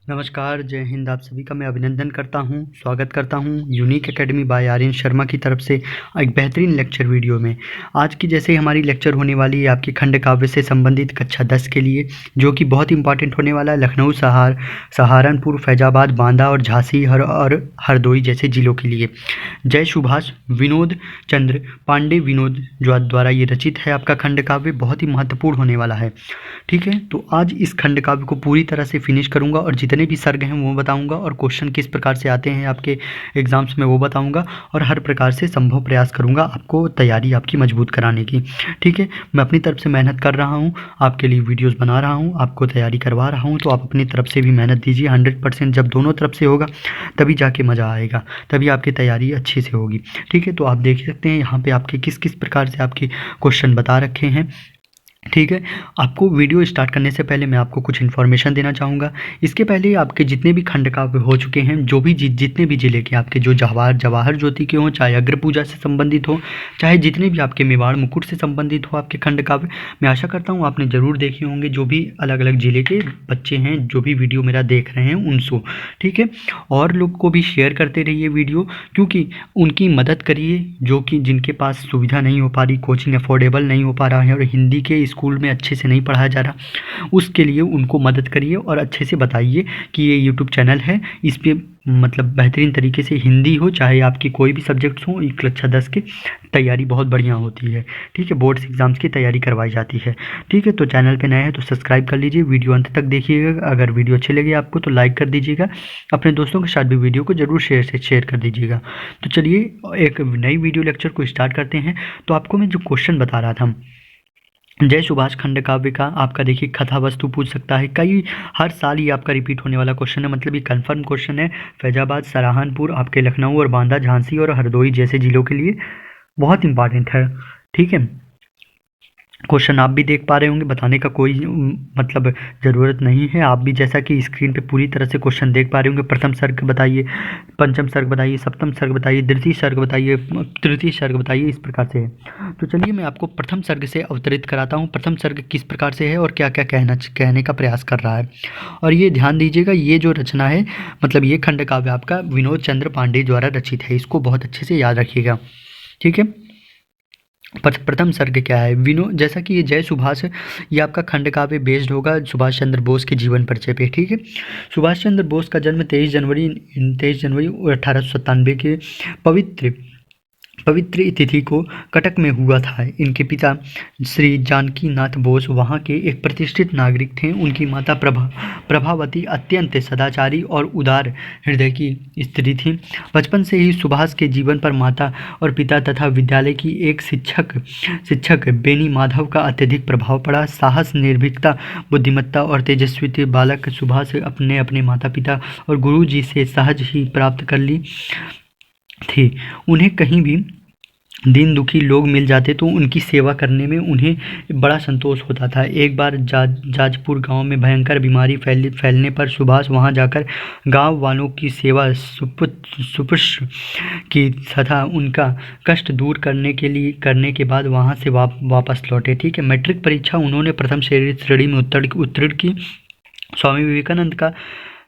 नमस्कार, जय हिंद। आप सभी का मैं अभिनंदन करता हूं, स्वागत करता हूं unique academy by Aryan Sharma की तरफ से एक बेहतरीन लेक्चर वीडियो में। आज की जैसे हमारी लेक्चर होने वाली है आपकी खंड काव्य से संबंधित कक्षा 10 के लिए, जो कि बहुत इंपॉर्टेंट होने वाला है। लखनऊ, सहारनपुर, फैजाबाद, बांदा और झांसी और हरदोई जैसे जिलों के लिए। जय सुभाष विनोद चंद्र पांडे विनोद जो द्वारा ये रचित है आपका खंड काव्य, बहुत ही महत्वपूर्ण होने वाला है। ठीक है, तो आज इस खंड काव्य को पूरी तरह से फिनिश करूंगा और जितने भी सर्ग हैं वो बताऊंगा और क्वेश्चन किस प्रकार से आते हैं आपके एग्जाम्स में वो बताऊंगा और हर प्रकार से संभव प्रयास करूंगा आपको तैयारी आपकी मजबूत कराने की। ठीक है, मैं अपनी तरफ से मेहनत कर रहा हूँ, आपके लिए वीडियोस बना रहा हूँ, आपको तैयारी करवा रहा हूँ, तो आप अपनी तरफ से भी मेहनत दीजिए 100%। जब दोनों तरफ से होगा तभी जाके मज़ा आएगा, तभी आपकी तैयारी अच्छे से होगी। ठीक है, तो आप देख सकते हैं यहाँ पे आपके किस किस प्रकार से आपके क्वेश्चन बता रखे हैं। ठीक है, आपको वीडियो स्टार्ट करने से पहले मैं आपको कुछ इन्फॉर्मेशन देना चाहूँगा। इसके पहले आपके जितने भी खंड काव्य हो चुके हैं, जो भी जितने भी ज़िले के आपके जो जवाहर ज्योति के हों, चाहे अग्र पूजा से संबंधित हो, चाहे जितने भी आपके मेवाड़ मुकुट से संबंधित हो आपके खंड काव्य, मैं आशा करता हूँ आपने ज़रूर देखे होंगे। जो भी अलग अलग ज़िले के बच्चे हैं जो भी वीडियो मेरा देख रहे हैं उनसे, ठीक है, और लोग को भी शेयर करते रहिए वीडियो, क्योंकि उनकी मदद करिए जो कि जिनके पास सुविधा नहीं हो पा रही, कोचिंग अफोर्डेबल नहीं हो पा रहा है और हिंदी के स्कूल में अच्छे से नहीं पढ़ाया जा रहा, उसके लिए उनको मदद करिए और अच्छे से बताइए कि ये यूट्यूब चैनल है, इस पे मतलब बेहतरीन तरीके से हिंदी हो, चाहे आपकी कोई भी सब्जेक्ट्स हो, कक्षा 10 की तैयारी बहुत बढ़िया होती है। ठीक है, बोर्ड्स एग्जाम्स की तैयारी करवाई जाती है। ठीक है, तो चैनल पे नए हैं तो सब्सक्राइब कर लीजिए, वीडियो अंत तक देखिएगा। अगर वीडियो अच्छी लगी आपको तो लाइक कर दीजिएगा, अपने दोस्तों के साथ भी वीडियो को ज़रूर शेयर कर दीजिएगा। तो चलिए एक नई वीडियो लेक्चर को स्टार्ट करते हैं। तो आपको मैं जो क्वेश्चन बता रहा था, जय सुभाष खंड काव्य का आपका देखिए कथा वस्तु पूछ सकता है, कई हर साल ये आपका रिपीट होने वाला क्वेश्चन है, मतलब ये कंफर्म क्वेश्चन है। फैजाबाद, सहारनपुर, आपके लखनऊ और बांदा, झांसी और हरदोई जैसे जिलों के लिए बहुत इंपॉर्टेंट है। ठीक है, क्वेश्चन आप भी देख पा रहे होंगे, बताने का कोई मतलब ज़रूरत नहीं है। आप भी जैसा कि स्क्रीन पे पूरी तरह से क्वेश्चन देख पा रहे होंगे, प्रथम सर्ग बताइए, पंचम सर्ग बताइए, सप्तम सर्ग बताइए, द्वितीय सर्ग बताइए, तृतीय सर्ग बताइए, इस प्रकार से है। तो चलिए मैं आपको प्रथम सर्ग से अवतरित कराता हूँ, प्रथम सर्ग किस प्रकार से है और क्या क्या कहने का प्रयास कर रहा है। और ये ध्यान दीजिएगा, ये जो रचना है मतलब ये खंड काव्य आपका विनोद चंद्र पांडे द्वारा रचित है, इसको बहुत अच्छे से याद रखिएगा। ठीक है, प्रथम सर्ग क्या है, जैसा कि ये जय सुभाष है, ये आपका खंड काव्य बेस्ड होगा सुभाष चंद्र बोस के जीवन परिचय पे। ठीक है, सुभाष चंद्र बोस का जन्म 23 जनवरी 1897 के पवित्र तिथि को कटक में हुआ था। इनके पिता श्री जानकी नाथ बोस वहाँ के एक प्रतिष्ठित नागरिक थे। उनकी माता प्रभावती अत्यंत सदाचारी और उदार हृदय की स्त्री थी। बचपन से ही सुभाष के जीवन पर माता और पिता तथा विद्यालय की एक शिक्षक बेनी माधव का अत्यधिक प्रभाव पड़ा। साहस, निर्भीकता, बुद्धिमत्ता और तेजस्वी बालक सुभाष अपने माता पिता और गुरु जी से सहज ही प्राप्त कर ली थी। उन्हें कहीं भी दीन दुखी लोग मिल जाते तो उनकी सेवा करने में उन्हें बड़ा संतोष होता था। एक बार जाजपुर गांव में भयंकर बीमारी फैलने पर सुभाष वहां जाकर गांव वालों की सेवा सुपुष्प की तथा उनका कष्ट दूर करने के बाद वहां से वापस लौटे। ठीक है, मैट्रिक परीक्षा उन्होंने प्रथम श्रेणी में उत्तीर्ण की। स्वामी विवेकानंद का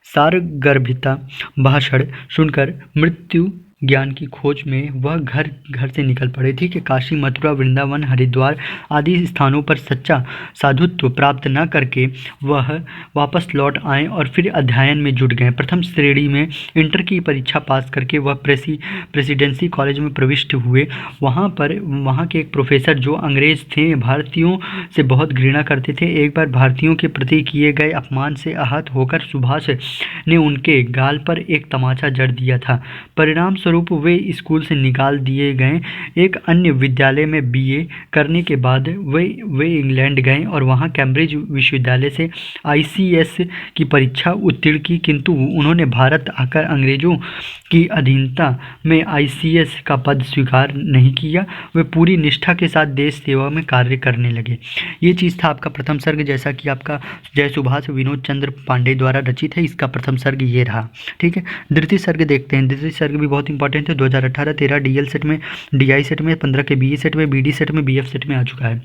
सारगर्भिता भाषण सुनकर मृत्यु ज्ञान की खोज में वह घर से निकल पड़े। ठीक है, काशी, मथुरा, वृंदावन, हरिद्वार आदि स्थानों पर सच्चा साधुत्व प्राप्त न करके वह वापस लौट आए और फिर अध्ययन में जुट गए। प्रथम श्रेणी में इंटर की परीक्षा पास करके वह प्रेसिडेंसी कॉलेज में प्रविष्ट हुए। वहाँ के एक प्रोफेसर जो अंग्रेज थे, भारतीयों से बहुत घृणा करते थे। एक बार भारतीयों के प्रति किए गए अपमान से आहत होकर सुभाष ने उनके गाल पर एक तमाचा जड़ दिया था। परिणाम स्वरूप वे स्कूल से निकाल दिए गए। एक अन्य विद्यालय में बीए करने के बाद वे इंग्लैंड गए और वहां कैम्ब्रिज विश्वविद्यालय से आईसीएस की परीक्षा उत्तीर्ण की, किंतु उन्होंने भारत आकर अंग्रेजों की अधीनता में आईसीएस का पद स्वीकार नहीं किया। वे पूरी निष्ठा के साथ देश सेवा में कार्य करने लगे। ये चीज़ था आपका प्रथम सर्ग, जैसा कि आपका जय सुभाष विनोद चंद्र पांडे द्वारा रचित है, इसका प्रथम सर्ग ये रहा। ठीक है, द्वितीय सर्ग देखते हैं। द्वितीय सर्ग भी बहुत इंपॉर्टेंट है, 2018-13 डीएल सेट में, डीआई सेट में, 15 के बीई सेट में, बीडी सेट में, बीएफ सेट में आ चुका है।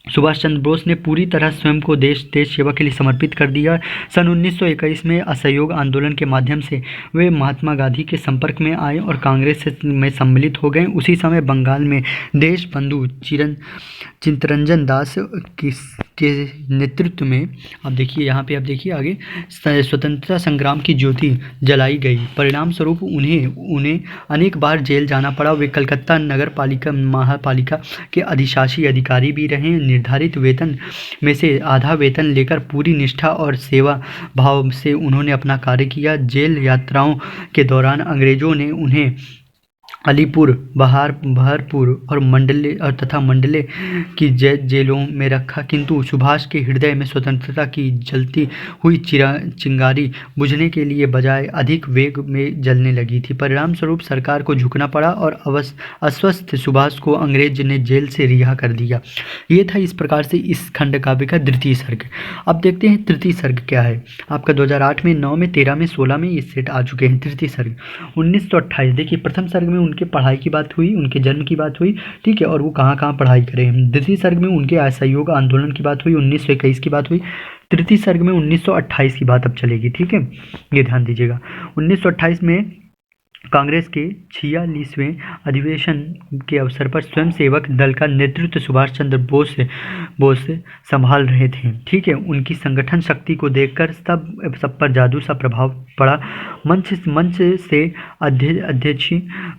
सुभाष चंद्र बोस ने पूरी तरह स्वयं को देश सेवा के लिए समर्पित कर दिया। सन 1921 में असहयोग आंदोलन के माध्यम से वे महात्मा गांधी के संपर्क में आए और कांग्रेस में सम्मिलित हो गए। उसी समय बंगाल में देशबंधु चित्तरंजन दास के नेतृत्व में, अब देखिए यहाँ पे, अब देखिए आगे, स्वतंत्रता संग्राम की ज्योति जलाई गई। परिणाम स्वरूप उन्हें अनेक बार जेल जाना पड़ा। वे कलकत्ता नगर पालिका महापालिका के अधिशासी अधिकारी भी रहे। निर्धारित वेतन में से आधा वेतन लेकर पूरी निष्ठा और सेवा भाव से उन्होंने अपना कार्य किया। जेल यात्राओं के दौरान अंग्रेजों ने उन्हें अलीपुर, बहरपुर और मंडले की जेलों में रखा, किंतु सुभाष के हृदय में स्वतंत्रता की जलती हुई चिंगारी बुझने के लिए बजाय अधिक वेग में जलने लगी थी। परिणाम स्वरूप सरकार को झुकना पड़ा और अस्वस्थ सुभाष को अंग्रेज ने जेल से रिहा कर दिया। ये था इस प्रकार से इस खंड काव्य का द्वितीय सर्ग। अब देखते हैं तृतीय सर्ग क्या है। आपका 2008 में, 9 में, 13 में, 16 में ये सेट आ चुके हैं। तृतीय सर्ग 1928। देखिए प्रथम सर्ग में उनके पढ़ाई की बात हुई, उनके जन्म की बात हुई, ठीक है, और वो कहाँ कहाँ पढ़ाई करे। द्वितीय सर्ग में उनके असहयोग आंदोलन की बात हुई, 1921 की बात हुई। तृतीय सर्ग में 1928 की बात अब चलेगी, ठीक है, ये ध्यान दीजिएगा। 1928 में कांग्रेस के 46वें अधिवेशन के अवसर पर स्वयंसेवक दल का नेतृत्व सुभाष चंद्र बोस संभाल रहे थे, ठीक है। उनकी संगठन शक्ति को देखकर सब पर जादू सा प्रभाव पड़ा। मंच से अध्यक्ष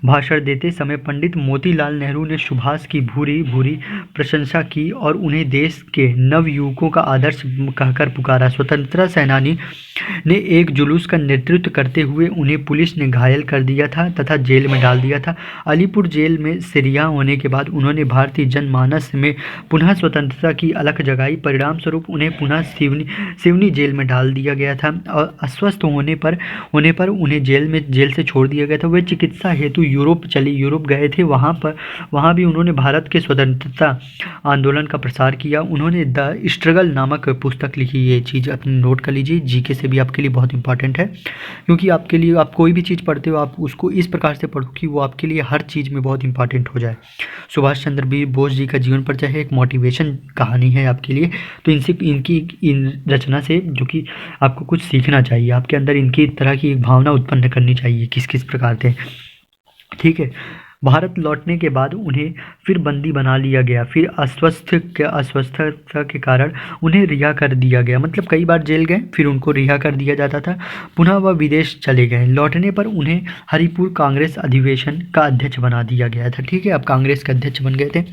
भाषण देते समय पंडित मोतीलाल नेहरू ने सुभाष की भूरी प्रशंसा की और उन्हें देश के नवयुवकों का आदर्श कहकर पुकारा। स्वतंत्रता सेनानी ने एक जुलूस का नेतृत्व करते हुए उन्हें पुलिस ने घायल कर दिया था तथा जेल में डाल दिया था। अलीपुर जेल में से रिहा होने के बाद उन्होंने भारतीय जनमानस में पुनः स्वतंत्रता की अलख जगाई। परिणाम स्वरूप उन्हें पुनः सिवनी जेल में डाल दिया गया था और अस्वस्थ होने पर उन्हें जेल से छोड़ दिया गया था। वे चिकित्सा हेतु यूरोप गए थे। वहाँ भी उन्होंने भारत के स्वतंत्रता आंदोलन का प्रसार किया। उन्होंने द स्ट्रगल नामक पुस्तक लिखी। ये चीज़ अपने नोट कर लीजिए, जीके से भी आपके लिए बहुत इंपॉर्टेंट है, क्योंकि आपके लिए, आप कोई भी चीज़ पढ़ते हो आप उसको इस प्रकार से पढ़ो कि वो आपके लिए हर चीज़ में बहुत इंपॉर्टेंट हो जाए। सुभाष चंद्र बोस जी का जीवन परिचय है, एक मोटिवेशन कहानी है आपके लिए। तो इन रचना से जो कि आपको कुछ सीखना चाहिए, आपके अंदर इनकी तरह की एक भावना उत्पन्न करनी चाहिए, किस प्रकार थे, ठीक है। भारत लौटने के बाद उन्हें फिर बंदी बना लिया गया। फिर अस्वस्थता के कारण उन्हें रिहा कर दिया गया। मतलब कई बार जेल गए, फिर उनको रिहा कर दिया जाता था। पुनः वह विदेश चले गए। लौटने पर उन्हें हरिपुर कांग्रेस अधिवेशन का अध्यक्ष बना दिया गया था, ठीक है। अब कांग्रेस के अध्यक्ष बन गए थे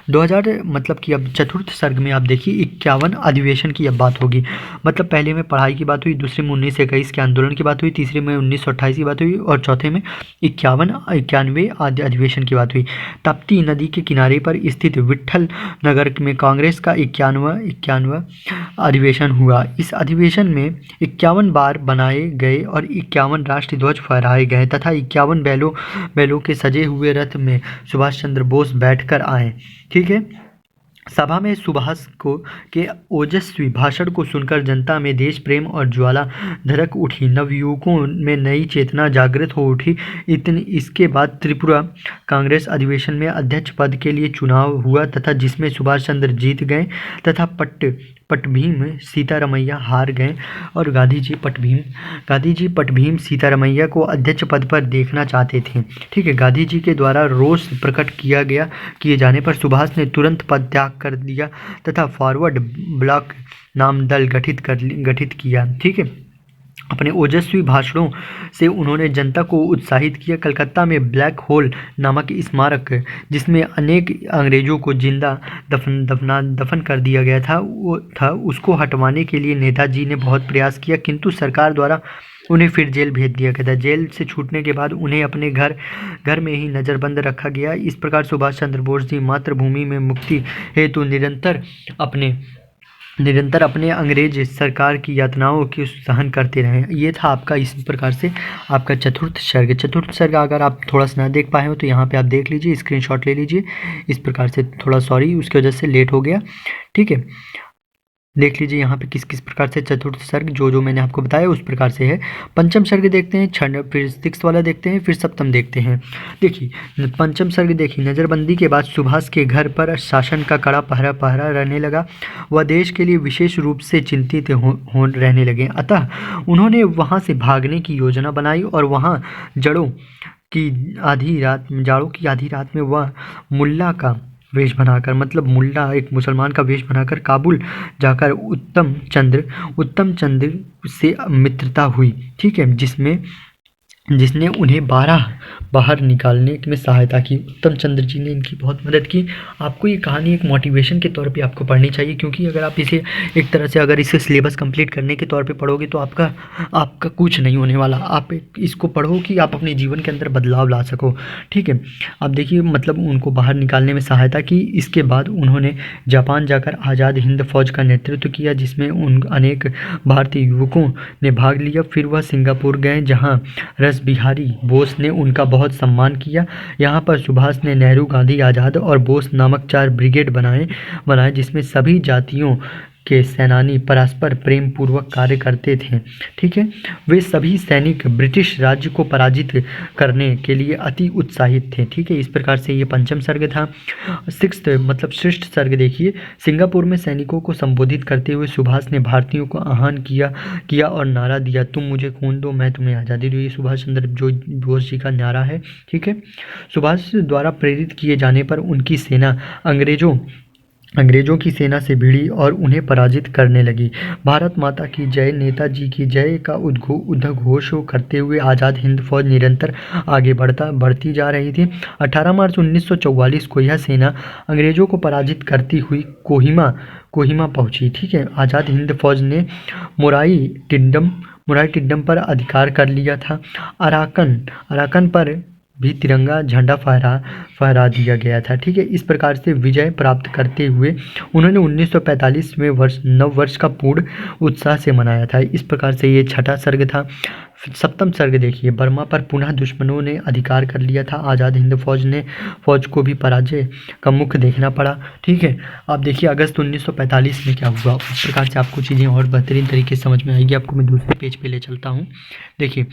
2000, मतलब कि अब चतुर्थ सर्ग में आप देखिए 51 अधिवेशन की अब बात होगी। मतलब पहले में पढ़ाई की बात हुई, दूसरे में 1921 के आंदोलन की बात हुई, तीसरे में 1928 की बात हुई और चौथे में 91वें अधिवेशन की बात हुई। ताप्ती नदी के किनारे पर स्थित विट्ठल नगर में कांग्रेस का 51वां अधिवेशन हुआ। इस अधिवेशन में 51 बार बनाए गए और 51 राष्ट्रीय ध्वज फहराए गए तथा 51 बैलों के सजे हुए रथ में सुभाष चंद्र बोस बैठकर आए, ठीक है। सभा में सुभाष के ओजस्वी भाषण को सुनकर जनता में देश प्रेम और ज्वाला धड़क उठी। नवयुवकों में नई चेतना जागृत हो उठी। इसके बाद त्रिपुरा कांग्रेस अधिवेशन में अध्यक्ष पद के लिए चुनाव हुआ तथा जिसमें सुभाष चंद्र जीत गए तथा पटभीम सीतारमैया हार गए और गांधी जी पटभीम सीतारमैया को अध्यक्ष पद पर देखना चाहते थे, ठीक है। गांधी जी के द्वारा रोष प्रकट किए जाने पर सुभाष ने तुरंत पद त्याग कर दिया तथा फॉरवर्ड ब्लॉक नाम दल गठित किया, ठीक है। अपने ओजस्वी भाषणों से उन्होंने जनता को उत्साहित किया। कलकत्ता में ब्लैक होल नामक स्मारक जिसमें अनेक अंग्रेजों को जिंदा दफन कर दिया गया था उसको हटवाने के लिए नेताजी ने बहुत प्रयास किया, किंतु सरकार द्वारा उन्हें फिर जेल भेज दिया गया था। जेल से छूटने के बाद उन्हें अपने घर में ही नज़रबंद रखा गया। इस प्रकार सुभाष चंद्र बोस जी मातृभूमि में मुक्ति हेतु निरंतर अपने अंग्रेज सरकार की यातनाओं की सहन करते रहे। ये था आपका इस प्रकार से आपका चतुर्थ सर्ग। अगर आप थोड़ा सा ना देख पाए हो तो यहाँ पे आप देख लीजिए, स्क्रीनशॉट ले लीजिए। इस प्रकार से थोड़ा सॉरी उसकी वजह से लेट हो गया, ठीक है। देख लीजिए यहाँ पे किस किस प्रकार से चतुर्थ सर्ग जो मैंने आपको बताया उस प्रकार से है। पंचम सर्ग देखते हैं, छठ फिर सिक्स वाला देखते हैं, फिर सप्तम देखते हैं। देखिए पंचम सर्ग देखिए, नज़रबंदी के बाद सुभाष के घर पर शासन का कड़ा पहरा पहरा रहने लगा। वह देश के लिए विशेष रूप से चिंतित हो रहने लगे, अतः उन्होंने वहाँ से भागने की योजना बनाई और वहाँ जाड़ों की आधी रात में वह मुल्ला का वेश बनाकर, मतलब मुल्ला एक मुसलमान का वेश बनाकर काबुल जाकर उत्तम चंद्र से मित्रता हुई, ठीक है, जिसने उन्हें बाहर निकालने में सहायता की। उत्तम चंद्र जी ने इनकी बहुत मदद की। आपको ये कहानी एक मोटिवेशन के तौर पे आपको पढ़नी चाहिए, क्योंकि अगर आप इसे एक तरह से अगर इसे सिलेबस कंप्लीट करने के तौर पे पढ़ोगे तो आपका कुछ नहीं होने वाला। आप इसको पढ़ो कि आप अपने जीवन के अंदर बदलाव ला सको, ठीक है। आप देखिए मतलब उनको बाहर निकालने में सहायता की। इसके बाद उन्होंने जापान जाकर आज़ाद हिंद फौज का नेतृत्व किया, जिसमें अनेक भारतीय युवकों ने भाग लिया। फिर वह सिंगापुर गए, जहाँ बिहारी बोस ने उनका बहुत सम्मान किया। यहाँ पर सुभाष ने नेहरू, गांधी, आज़ाद और बोस नामक 4 ब्रिगेड बनाए जिसमें सभी जातियों के सेनानी परस्पर प्रेम पूर्वक कार्य करते थे, ठीक है। वे सभी सैनिक ब्रिटिश राज्य को पराजित करने के लिए अति उत्साहित थे, ठीक है। इस प्रकार से ये पंचम सर्ग था। सिक्स्थ मतलब श्रेष्ठ सर्ग देखिए, सिंगापुर में सैनिकों को संबोधित करते हुए सुभाष ने भारतीयों को आह्वान किया और नारा दिया, तुम मुझे खून दो, मैं तुम्हें आज़ादी दूँ। ये सुभाष चंद्र बोस जी का नारा है, ठीक है। सुभाष द्वारा प्रेरित किए जाने पर उनकी सेना अंग्रेजों की सेना से भिड़ी और उन्हें पराजित करने लगी। भारत माता की जय, नेताजी की जय का उद्घोष करते हुए आज़ाद हिंद फौज निरंतर आगे बढ़ती जा रही थी। 18 मार्च 1944 को यह सेना अंग्रेजों को पराजित करती हुई कोहिमा पहुंची, ठीक है। आज़ाद हिंद फौज ने मोराई टिड्डम पर अधिकार कर लिया था। अराकन पर भी तिरंगा झंडा फहरा दिया गया था, ठीक है। इस प्रकार से विजय प्राप्त करते हुए उन्होंने 1945 में नव वर्ष का पूर्ण उत्साह से मनाया था। इस प्रकार से ये छठा सर्ग था। सप्तम सर्ग देखिए, बर्मा पर पुनः दुश्मनों ने अधिकार कर लिया था। आज़ाद हिंद फौज को भी पराजय का मुख देखना पड़ा, ठीक है। आप देखिए अगस्त 1945 में क्या हुआ, उस प्रकार से आपको चीज़ें और बेहतरीन तरीके से समझ में आएगी। आपको मैं दूसरे पेज पे ले चलता हूँ। देखिए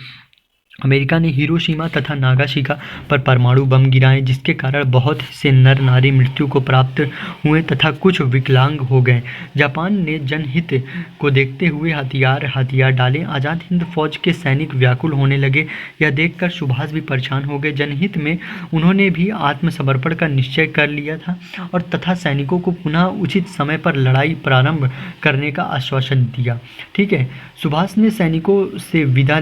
अमेरिका ने हिरोशिमा तथा नागासाकी पर परमाणु बम गिराए, जिसके कारण बहुत से नर नारी मृत्यु को प्राप्त हुए तथा कुछ विकलांग हो गए। जापान ने जनहित को देखते हुए हथियार डाले। आज़ाद हिंद फौज के सैनिक व्याकुल होने लगे। यह देखकर सुभाष भी परेशान हो गए। जनहित में उन्होंने भी आत्मसमर्पण का निश्चय कर लिया था और तथा सैनिकों को पुनः उचित समय पर लड़ाई प्रारंभ करने का आश्वासन दिया, ठीक है। सुभाष ने सैनिकों से विदा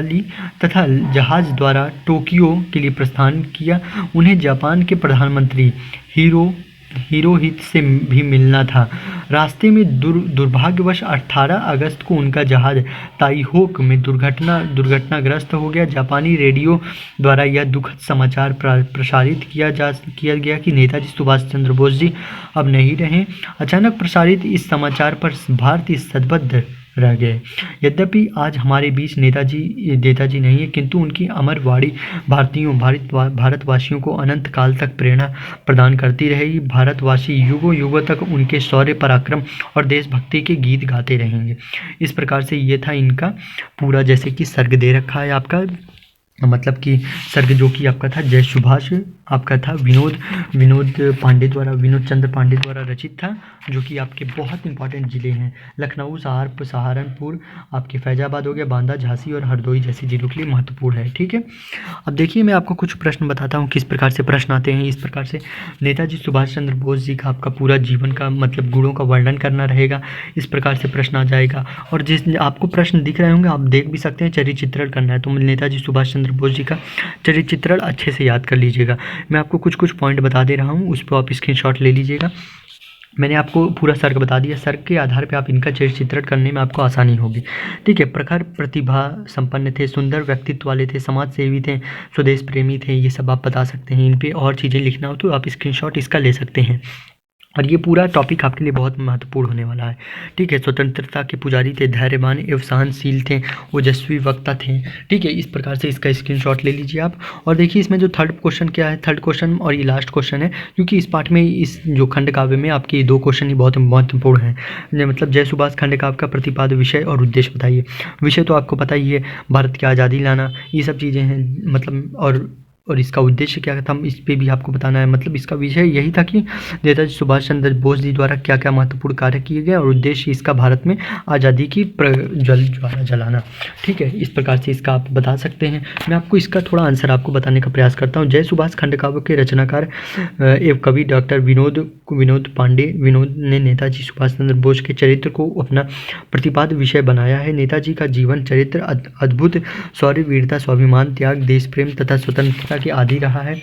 ली तथा जहाज द्वारा टोक्यो के लिए प्रस्थान किया। उन्हें जापान के प्रधानमंत्री हिरोहितो से भी मिलना था। रास्ते में दुर्भाग्यवश 18 अगस्त को उनका जहाज ताइहोक में दुर्घटनाग्रस्त हो गया। जापानी रेडियो द्वारा यह दुखद समाचार प्रसारित किया गया कि नेताजी सुभाष चंद्र बोस जी अब नहीं रहे। अचानक प्रसारित इस समाचार पर भारतीय सदबद्ध रह गए। यद्यपि आज हमारे बीच नेताजी नहीं है, किंतु उनकी अमर वाणी भारतवासियों को अनंत काल तक प्रेरणा प्रदान करती रहेगी। भारतवासी युगों तक उनके शौर्य, पराक्रम और देशभक्ति के गीत गाते रहेंगे। इस प्रकार से ये था इनका पूरा, जैसे कि सर्ग दे रखा है आपका, मतलब कि सर्ग जो कि आपका था जय सुभाष, आपका था विनोद चंद्र पांडे द्वारा रचित था, जो कि आपके बहुत इंपॉर्टेंट ज़िले हैं। लखनऊ, सहारनपुर, आपके फैजाबाद हो गया, बांदा, झांसी और हरदोई जैसे ज़िलों के लिए महत्वपूर्ण है, ठीक है। अब देखिए मैं आपको कुछ प्रश्न बताता हूँ किस प्रकार से प्रश्न आते हैं। इस प्रकार से नेताजी सुभाष चंद्र बोस जी का आपका पूरा जीवन का मतलब गुणों का वर्णन करना रहेगा। इस प्रकार से प्रश्न आ जाएगा। और जिस आपको प्रश्न दिख रहे होंगे आप देख भी सकते हैं, चरित्र चित्रण करना है तो नेताजी सुभाष चंद्र बोस जी का चरित्र चित्रण अच्छे से याद कर लीजिएगा। मैं आपको कुछ पॉइंट बता दे रहा हूँ, उस पर आप स्क्रीनशॉट ले लीजिएगा। मैंने आपको पूरा सर्ग बता दिया। सर्ग के आधार पे आप इनका चरित्र चित्रण करने में आपको आसानी होगी, ठीक है। प्रखर प्रतिभा संपन्न थे, सुंदर व्यक्तित्व वाले थे, समाज सेवी थे, स्वदेश प्रेमी थे, ये सब आप बता सकते हैं। इन पे और चीज़ें लिखना हो तो आप स्क्रीनशॉट इसका ले सकते हैं। और ये पूरा टॉपिक आपके लिए बहुत महत्वपूर्ण होने वाला है। ठीक है, स्वतंत्रता के पुजारी थे, धैर्यवान एवं सहनशील थे, ओजस्वी वक्ता थे। ठीक है, इस प्रकार से इसका स्क्रीनशॉट ले लीजिए आप। और देखिए इसमें जो थर्ड क्वेश्चन क्या है, थर्ड क्वेश्चन और ये लास्ट क्वेश्चन है, क्योंकि इस पार्ट में इस जो खंड काव्य में आपके 2 क्वेश्चन ही बहुत महत्वपूर्ण हैं। मतलब जय सुभाष खंड काव्य का प्रतिपाद्य विषय और उद्देश्य बताइए। विषय तो आपको पता ही है, भारत की आज़ादी लाना, ये सब चीज़ें हैं। मतलब और इसका उद्देश्य क्या था, इस पे भी आपको बताना है। मतलब इसका विषय यही था कि नेताजी सुभाष चंद्र बोस जी द्वारा क्या क्या महत्वपूर्ण कार्य किए गए और उद्देश्य इसका भारत में आज़ादी की ज्वाला जलाना। ठीक है, इस प्रकार से इसका आप बता सकते हैं। मैं आपको इसका थोड़ा आंसर आपको बताने का प्रयास करता हूँ। जय सुभाष खंड काव्य के रचनाकार एवं कवि डॉक्टर विनोद पांडे ने नेताजी सुभाष चंद्र बोस के चरित्र को अपना प्रतिपाद्य विषय बनाया है। नेताजी का जीवन चरित्र अद्भुत शौर्य, वीरता, स्वाभिमान, त्याग, देश प्रेम तथा स्वतंत्रता के आदि रहा है।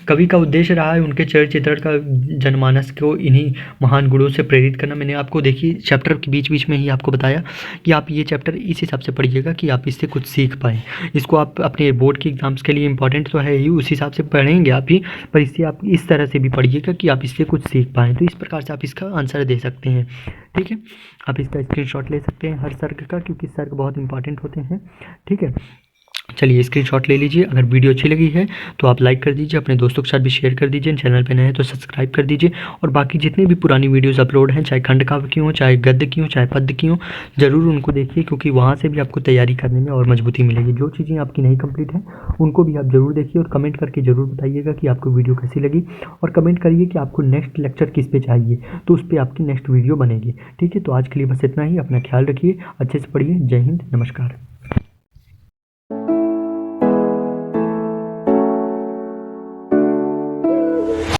कवि का उद्देश्य रहा है उनके चरित्र का जनमानस को इन्हीं महान गुणों से प्रेरित करना। मैंने आपको देखिए चैप्टर के बीच बीच में ही आपको बताया कि आप ये चैप्टर इस हिसाब से पढ़िएगा कि आप इससे कुछ सीख पाएँ। इसको आप अपने बोर्ड के एग्जाम्स के लिए इंपॉर्टेंट तो है ही, उस हिसाब से पढ़ेंगे आप ही, पर इससे आप इस तरह से भी पढ़िएगा कि आप इससे कुछ सीख पाएँ। तो इस प्रकार से आप इसका आंसर दे सकते हैं। ठीक है, आप इसका स्क्रीनशॉट ले सकते हैं हर सर्ग का, क्योंकि सर्ग बहुत इंपॉर्टेंट होते हैं। ठीक है, चलिए स्क्रीनशॉट ले लीजिए। अगर वीडियो अच्छी लगी है तो आप लाइक कर दीजिए, अपने दोस्तों के साथ भी शेयर कर दीजिए, चैनल पे नए हैं तो सब्सक्राइब कर दीजिए। और बाकी जितनी भी पुरानी वीडियोस अपलोड हैं, चाहे खंड काव्य की हो, चाहे गद्य की हो, चाहे पद्य की हो, ज़रूर उनको देखिए, क्योंकि वहाँ से भी आपको तैयारी करने में और मजबूती मिलेगी। जो चीज़ें आपकी नहीं कंप्लीट हैं उनको भी आप ज़रूर देखिए और कमेंट करके ज़रूर बताइएगा कि आपको वीडियो कैसी लगी। और कमेंट करिए कि आपको नेक्स्ट लेक्चर किस पे चाहिए, तो उस पर आपकी नेक्स्ट वीडियो बनेगी। ठीक है, तो आज के लिए बस इतना ही। अपना ख्याल रखिए, अच्छे से पढ़िए। जय हिंद, नमस्कार।